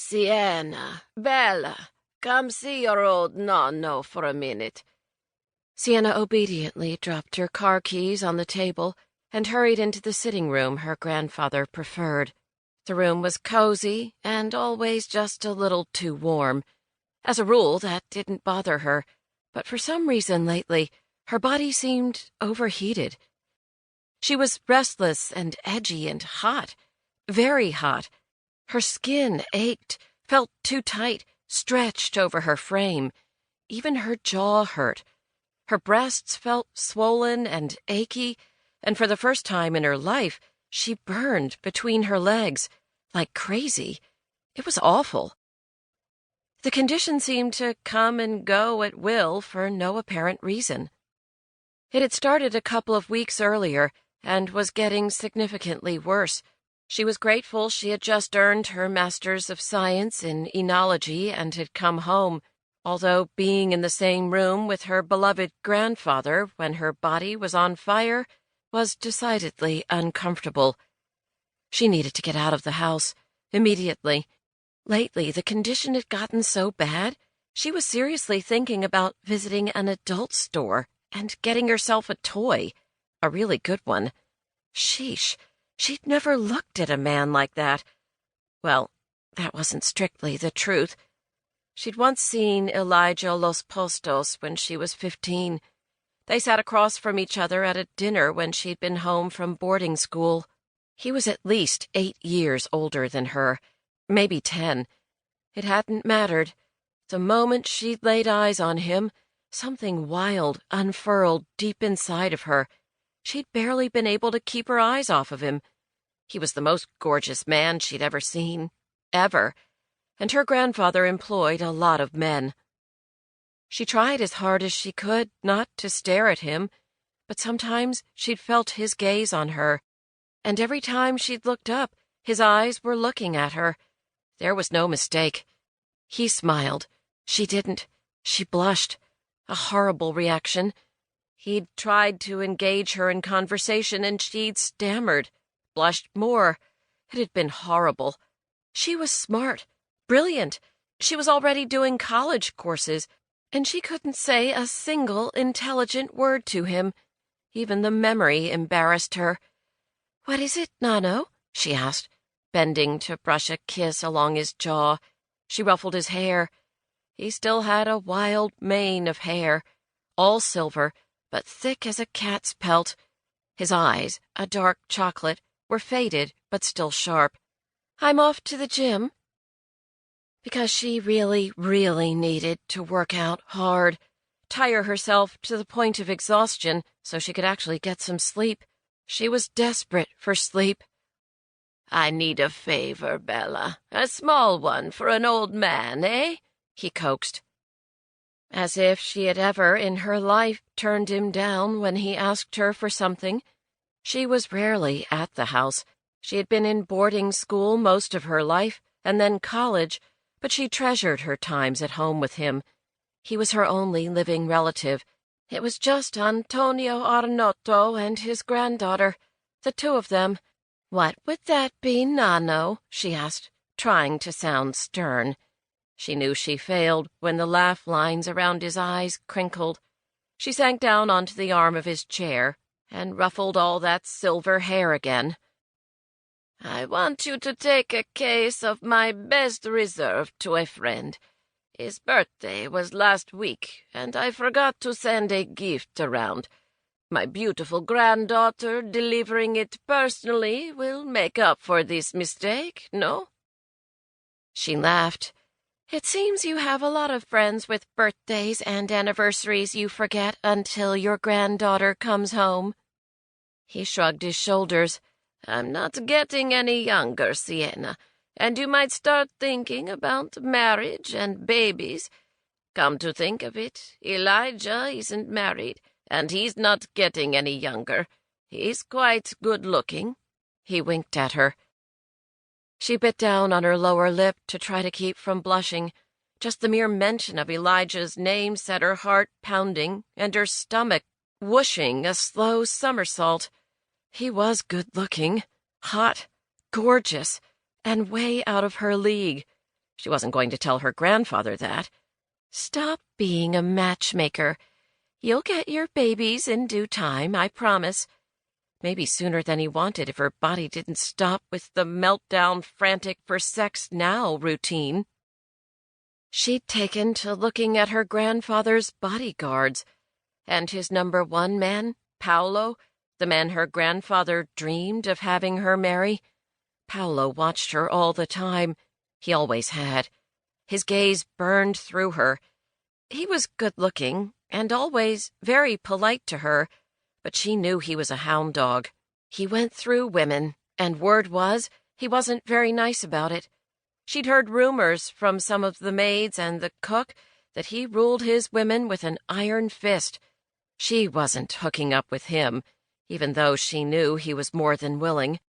Siena, Bella, come see your old nonno for a minute. Siena obediently dropped her car keys on the table and hurried into the sitting room her grandfather preferred. The room was cozy and always just a little too warm. As a rule, that didn't bother her, but for some reason lately, her body seemed overheated. She was restless and edgy and hot, very hot. Her skin ached, felt too tight, stretched over her frame. Even her jaw hurt. Her breasts felt swollen and achy, and for the first time in her life, she burned between her legs, like crazy. It was awful. The condition seemed to come and go at will for no apparent reason. It had started a couple of weeks earlier and was getting significantly worse. She was grateful she had just earned her Master's of Science in Enology and had come home, although being in the same room with her beloved grandfather when her body was on fire was decidedly uncomfortable. She needed to get out of the house, immediately. Lately, the condition had gotten so bad, she was seriously thinking about visiting an adult store and getting herself a toy, a really good one. Sheesh, she'd never looked at a man like that. Well, that wasn't strictly the truth. She'd once seen Elijah Lospostos when she was 15. They sat across from each other at a dinner when she'd been home from boarding school. He was at least 8 years older than her, maybe 10. It hadn't mattered. The moment she'd laid eyes on him, something wild unfurled deep inside of her. She'd barely been able to keep her eyes off of him. He was the most gorgeous man she'd ever seen. Ever. And her grandfather employed a lot of men. She tried as hard as she could not to stare at him, but sometimes she'd felt his gaze on her, and every time she'd looked up, his eyes were looking at her. There was no mistake. He smiled. She didn't. She blushed. A horrible reaction. He'd tried to engage her in conversation, and she'd stammered, blushed more. It had been horrible. She was smart, brilliant. She was already doing college courses, and she couldn't say a single intelligent word to him. Even the memory embarrassed her. "What is it, Nonno?" she asked, bending to brush a kiss along his jaw. She ruffled his hair. He still had a wild mane of hair, all silver, but thick as a cat's pelt. His eyes, a dark chocolate, were faded but still sharp. "I'm off to the gym." Because she really, really needed to work out hard, tire herself to the point of exhaustion so she could actually get some sleep. She was desperate for sleep. "I need a favor, Bella. A small one for an old man, eh?" he coaxed. As if she had ever in her life turned him down when he asked her for something. She was rarely at the house. She had been in boarding school most of her life, and then college, but she treasured her times at home with him. He was her only living relative. It was just Antonio Arnotto and his granddaughter, the two of them. "What would that be, Nonno?" she asked, trying to sound stern. She knew she failed when the laugh lines around his eyes crinkled. She sank down onto the arm of his chair and ruffled all that silver hair again. "I want you to take a case of my best reserve to a friend. His birthday was last week, and I forgot to send a gift around. My beautiful granddaughter delivering it personally will make up for this mistake, no?" She laughed. "It seems you have a lot of friends with birthdays and anniversaries you forget until your granddaughter comes home." He shrugged his shoulders. "I'm not getting any younger, Siena, and you might start thinking about marriage and babies. Come to think of it, Elijah isn't married, and he's not getting any younger. He's quite good-looking." He winked at her. She bit down on her lower lip to try to keep from blushing. Just the mere mention of Elijah's name set her heart pounding and her stomach whooshing a slow somersault. He was good-looking, hot, gorgeous, and way out of her league. She wasn't going to tell her grandfather that. "Stop being a matchmaker. You'll get your babies in due time, I promise." Maybe sooner than he wanted if her body didn't stop with the meltdown, frantic for sex now routine. She'd taken to looking at her grandfather's bodyguards, and his number one man, Paolo, the man her grandfather dreamed of having her marry. Paolo watched her all the time. He always had. His gaze burned through her. He was good-looking and always very polite to her, but she knew he was a hound dog. He went through women, and word was he wasn't very nice about it. She'd heard rumors from some of the maids and the cook that he ruled his women with an iron fist. She wasn't hooking up with him, even though she knew he was more than willing.